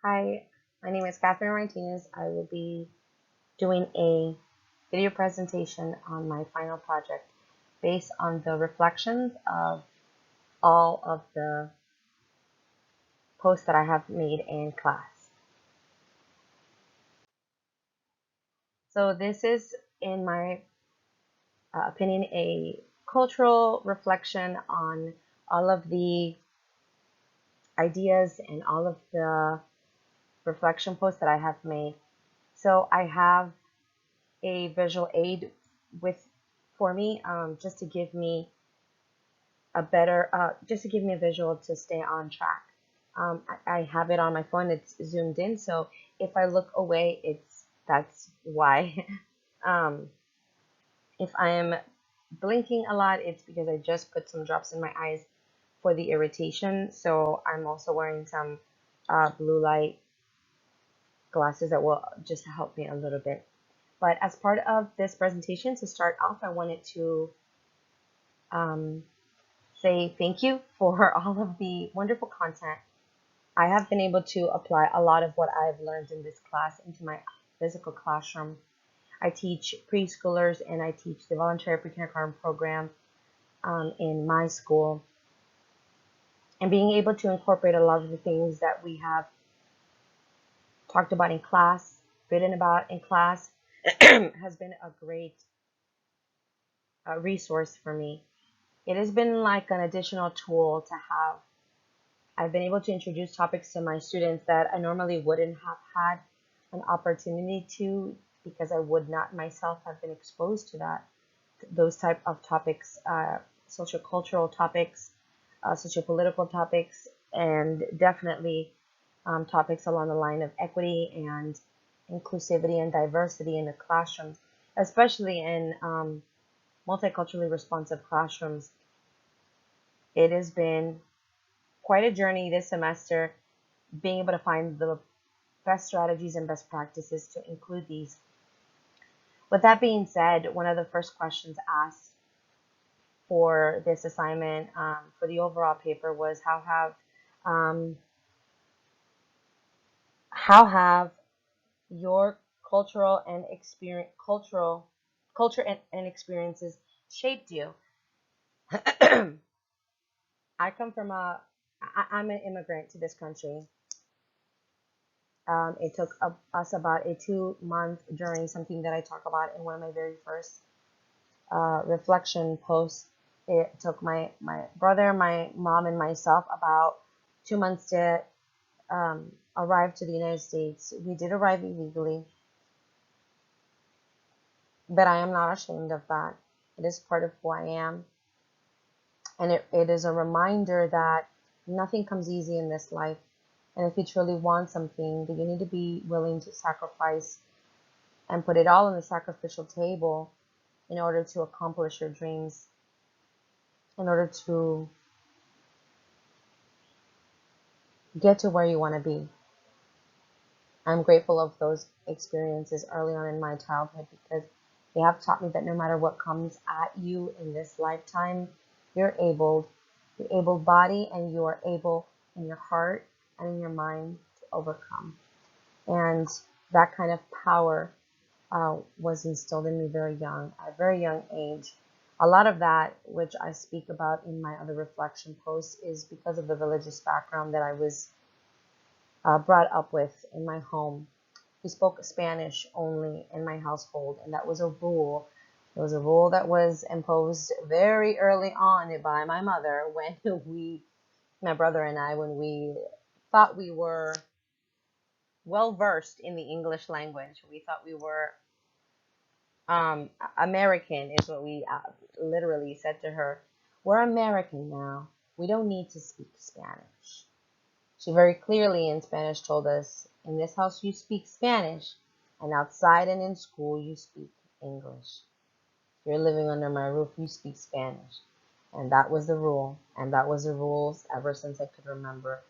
Hi, my name is Catherine Martinez. I will be doing a video presentation on my final project based on the reflections of all of the posts that I have made in class. So this is, in my opinion, a cultural reflection on all of the ideas and all of the reflection posts that I have made. So I have a visual aid with for me, just to give me just to give me a visual to stay on track. I have it on my phone. It's zoomed in, so if I look away, that's why. um, if I am blinking a lot, it's because I just put some drops in my eyes for the irritation. So I'm also wearing some blue light glasses that will just help me a little bit. But as part of this presentation, to start off, I wanted to um, say thank you for all of the wonderful content. I have been able to apply a lot of what I've learned in this class into my physical classroom. I teach preschoolers and I teach the voluntary pre-kindergarten program in my school. And being able to incorporate a lot of the things that we have talked about in class, written about in class, has been a great resource for me. It has been like an additional tool to have. I've been able to introduce topics to my students that I normally wouldn't have had an opportunity to, because I would not myself have been exposed to those type of topics, social cultural topics, socio political topics, and definitely topics along the line of equity and inclusivity and diversity in the classrooms, especially in multiculturally responsive classrooms. It has been quite a journey this semester, being able to find the best strategies and best practices to include these. With that being said, one of the first questions asked for this assignment, for the overall paper, was um, how have your culture and experiences shaped you? I come from I'm an immigrant to this country. It took us about a 2 month journey, something that I talk about in one of my very first reflection posts. It took my brother, my mom, and myself about 2 months to arrive to the United States. We did arrive illegally, but I am not ashamed of that. It is part of who I am. And it is a reminder that nothing comes easy in this life. And if you truly want something, then you need to be willing to sacrifice and put it all on the sacrificial table in order to accomplish your dreams, in order to get to where you want to be. I'm grateful of those experiences early on in my childhood because they have taught me that no matter what comes at you in this lifetime, you're able body, and you are able in your heart and in your mind to overcome. And that kind of power was instilled in me very young, at a very young age. A lot of that, which I speak about in my other reflection posts, is because of the religious background that I was brought up with in my home. We spoke Spanish only in my household, and that was a rule. It was a rule that was imposed very early on by my mother when my brother and I, when we thought we were well versed in the English language. We thought we were American, is what we literally said to her. We're American now. We don't need to speak Spanish. She very clearly in Spanish told us, in this house you speak Spanish, and outside and in school you speak English. If you're living under my roof, you speak Spanish. And that was the rule, and that was the rules ever since I could remember.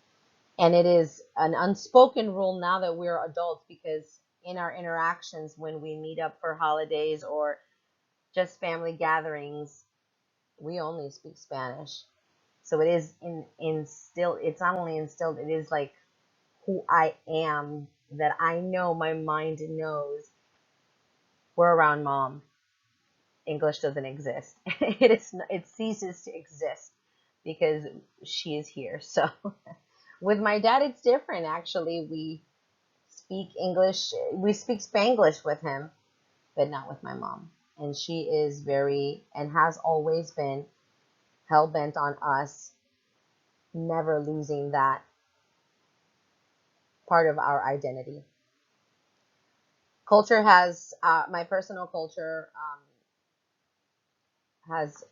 And it is an unspoken rule now that we're adults, because in our interactions when we meet up for holidays or just family gatherings, we only speak Spanish. So it is instilled, it's not only instilled, it is like who I am, that I know my mind knows, we're around mom, English doesn't exist. It ceases to exist because she is here. So with my dad, it's different. Actually, we speak English. We speak Spanglish with him, but not with my mom. And she is very, and has always been, hell bent on us never losing that part of our identity. Culture has, my personal culture has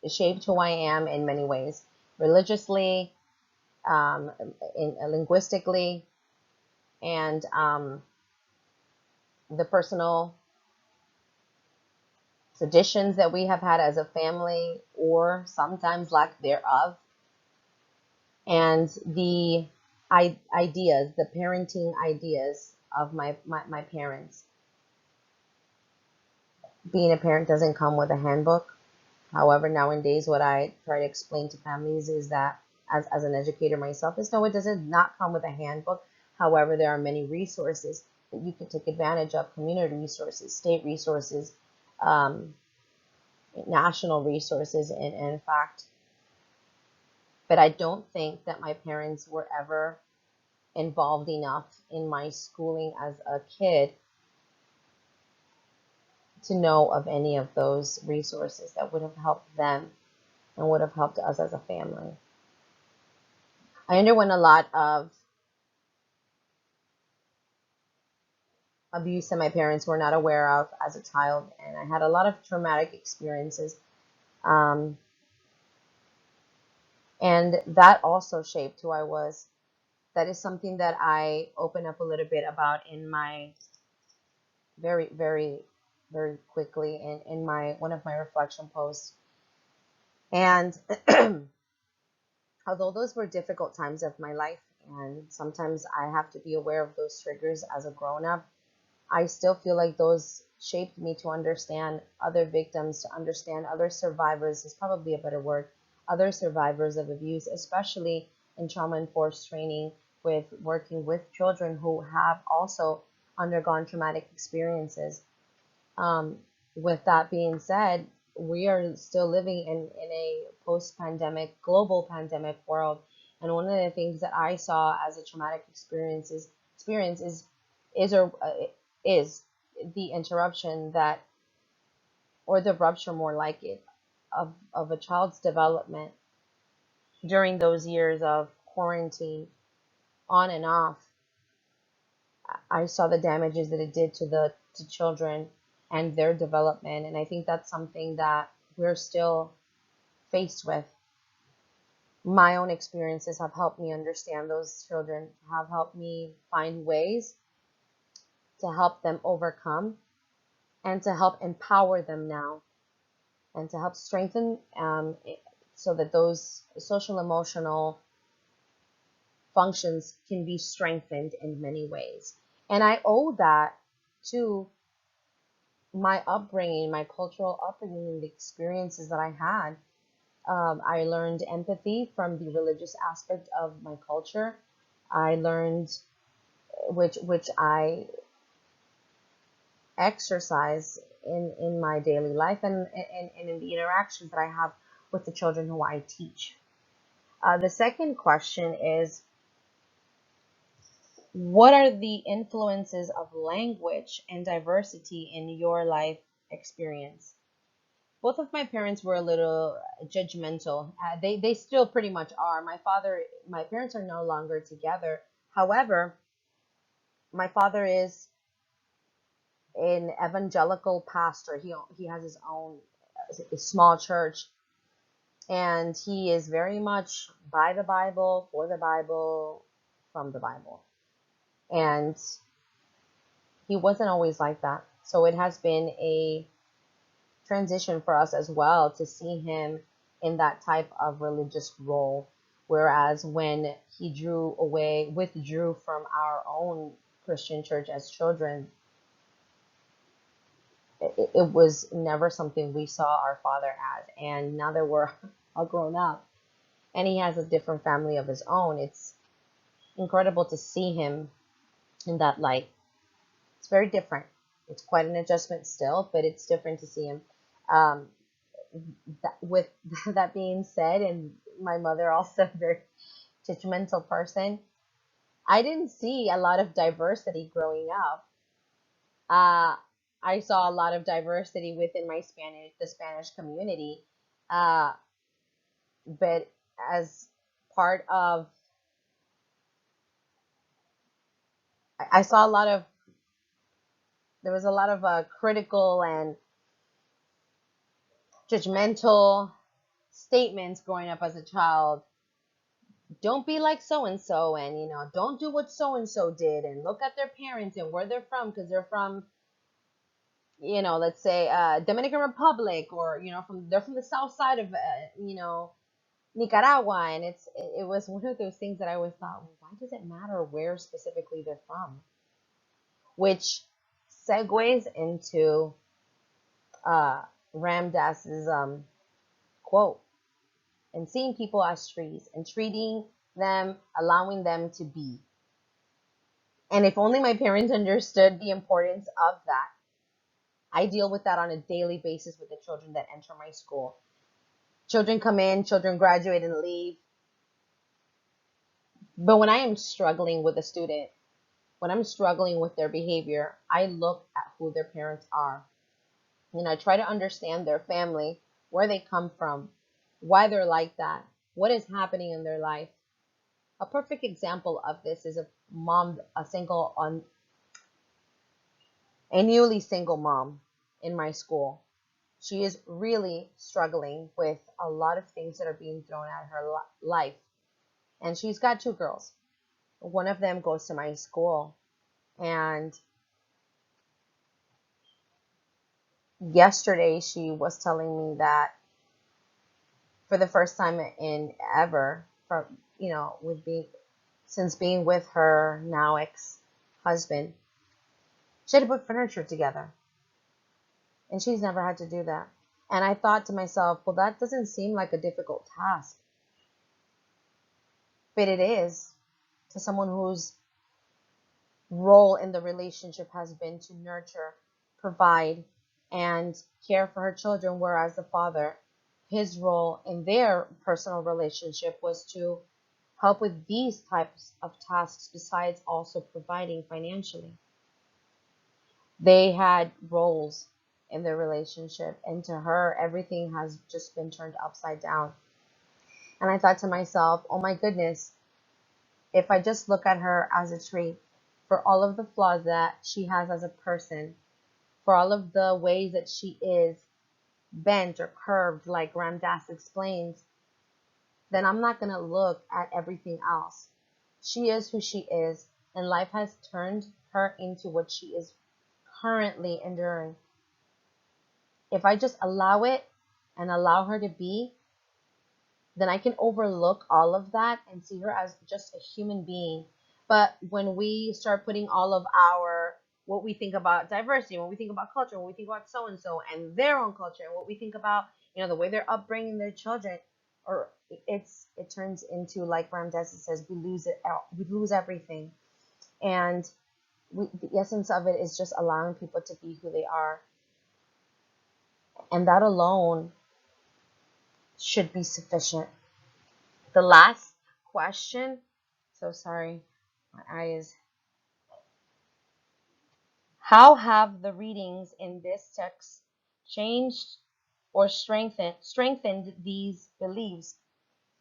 shaped who I am in many ways, religiously, linguistically, and the personal traditions that we have had as a family, or sometimes lack thereof, and the ideas, the parenting ideas of my parents. Being a parent doesn't come with a handbook. However, nowadays, what I try to explain to families is that, as an educator myself, is no, it does not come with a handbook. However, there are many resources that you can take advantage of, community resources, state resources, um, national resources, and in fact, but I don't think that my parents were ever involved enough in my schooling as a kid to know of any of those resources that would have helped them and would have helped us as a family. I underwent a lot of abuse that my parents were not aware of as a child, and I had a lot of traumatic experiences. Um, and that also shaped who I was. That is something that I open up a little bit about in my very, very, very quickly in my one of my reflection posts. And although those were difficult times of my life, and sometimes I have to be aware of those triggers as a grown up, I still feel like those shaped me to understand other victims, to understand other survivors, is probably a better word, other survivors of abuse, especially in trauma enforced training, with working with children who have also undergone traumatic experiences. Um, with that being said, we are still living in a post-pandemic, global pandemic world. And one of the things that I saw as a traumatic experience is or is the interruption that, or the rupture more like it, of a child's development during those years of quarantine, on and off. I saw the damages that it did to children and their development, and I think that's something that we're still faced with. My own experiences have helped me understand those children, have helped me find ways to help them overcome and to help empower them now, and to help strengthen, so that those social emotional functions can be strengthened in many ways. And I owe that to my upbringing, my cultural upbringing, and the experiences that I had. I learned empathy from the religious aspect of my culture. I learned, which I exercise in my daily life, and in the interactions that I have with the children who I teach. The second question is, what are the influences of language and diversity in your life experience? Both of my parents were a little judgmental. They still pretty much are. My parents are no longer together. However, my father is an evangelical pastor. He has his own small church, and he is very much by the Bible, for the Bible, from the Bible. And he wasn't always like that. So it has been a transition for us as well to see him in that type of religious role. Whereas when he withdrew from our own Christian church as children, it was never something we saw our father as. And now that we're all grown up and he has a different family of his own, incredible to see him in that light. It's very different. It's quite an adjustment still, but it's different to see him. Um, with that being said, and my mother also a very judgmental person, I didn't see a lot of diversity growing up. Uh, I saw a lot of diversity within the Spanish community, uh, but as part of, I saw a lot of, there was a lot of critical and judgmental statements growing up as a child. Don't be like so and so, and don't do what so and so did, and look at their parents and where they're from, because they're from, let's say Dominican Republic, or they're from the south side of Nicaragua. And it was one of those things that I always thought, well, why does it matter where specifically they're from? Which segues into Ram Dass's quote, and seeing people as trees and treating them, allowing them to be. And if only my parents understood the importance of that. I deal with that on a daily basis with the children that enter my school. Children come in, children graduate and leave. But when I am struggling with a student, when I'm struggling with their behavior, I look at who their parents are. And I try to understand their family, where they come from, why they're like that, what is happening in their life. A perfect example of this is a newly single mom in my school. She is really struggling with a lot of things that are being thrown at her life. And she's got two girls. One of them goes to my school. And yesterday she was telling me that for the first time in ever, since being with her now ex-husband, she had to put furniture together. And she's never had to do that. And I thought to myself, well, that doesn't seem like a difficult task. But it is to someone whose role in the relationship has been to nurture, provide, and care for her children, whereas the father, his role in their personal relationship was to help with these types of tasks besides also providing financially. They had roles in their relationship, and to her, everything has just been turned upside down. And I thought to myself, oh my goodness, if I just look at her as a tree, for all of the flaws that she has as a person, for all of the ways that she is bent or curved, like Ram Dass explains, then I'm not going to look at everything else. She is who she is, and life has turned her into what she is currently enduring. If I just allow it and allow her to be, then I can overlook all of that and see her as just a human being. But when we start putting all of what we think about diversity, when we think about culture, when we think about so and so and their own culture, and what we think about, the way they're upbringing their children, or it turns into, like Ram Dass says, we lose everything. And the essence of it is just allowing people to be who they are. And that alone should be sufficient. The last question, so sorry, my eyes. How have the readings in this text changed or strengthened these beliefs?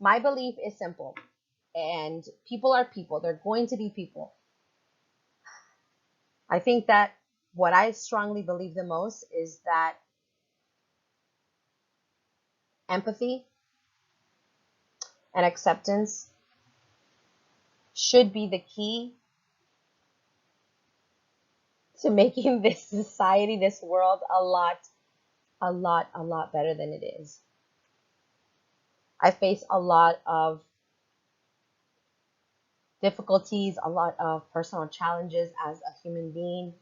My belief is simple, and people are people. They're going to be people. I think that what I strongly believe the most is that empathy and acceptance should be the key to making this society, this world, a lot better than it is. I face a lot of difficulties, a lot of personal challenges as a human being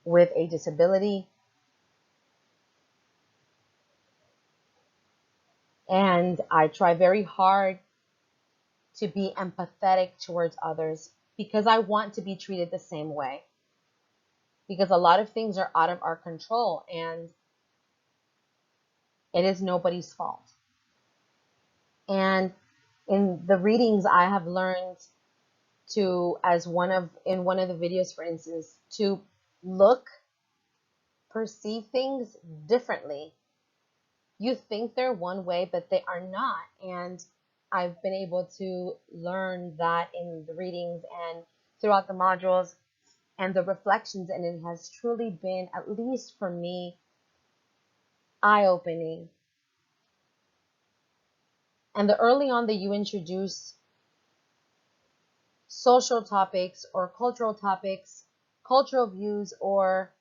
with a disability. And I try very hard to be empathetic towards others because I want to be treated the same way. Because a lot of things are out of our control and it is nobody's fault. And in the readings, I have learned to, as in one of the videos, for instance, to look, perceive things differently. You think they're one way, but they are not. And I've been able to learn that in the readings and throughout the modules and the reflections, and it has truly been, at least for me, eye-opening. And the early on that you introduce social topics or cultural topics, cultural views or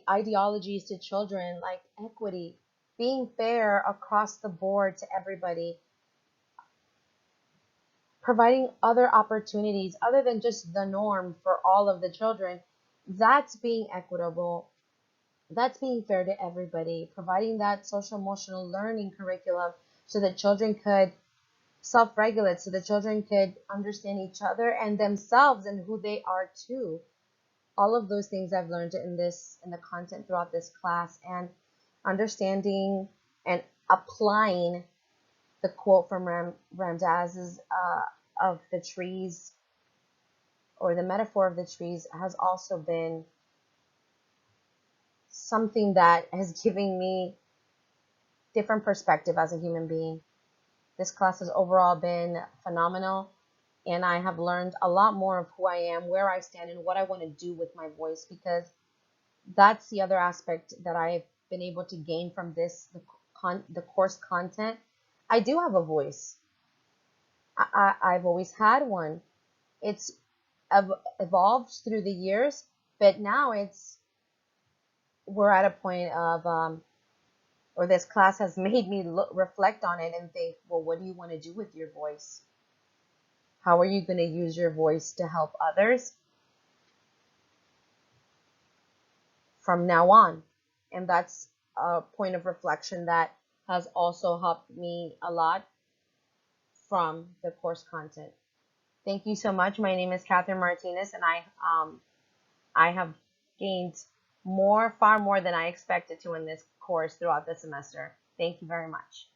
ideologies to children, like equity, being fair across the board to everybody, providing other opportunities other than just the norm for all of the children, that's being equitable. That's being fair to everybody, providing that social emotional learning curriculum so that children could self-regulate, so the children could understand each other and themselves and who they are too. All of those things I've learned in the content throughout this class, and understanding and applying the quote from Ramdas's of the trees, or the metaphor of the trees, has also been something that has given me different perspective as a human being. This class has overall been phenomenal, and I have learned a lot more of who I am, where I stand, and what I want to do with my voice, because that's the other aspect that I've been able to gain from the course content. I do have a voice. I've always had one. It's evolved through the years, but now we're at a point of, or this class has made me reflect on it and think, well, what do you want to do with your voice? How are you going to use your voice to help others from now on? And that's a point of reflection that has also helped me a lot from the course content. Thank you so much. My name is Catherine Martinez, and I have gained far more than I expected to in this course throughout the semester. Thank you very much.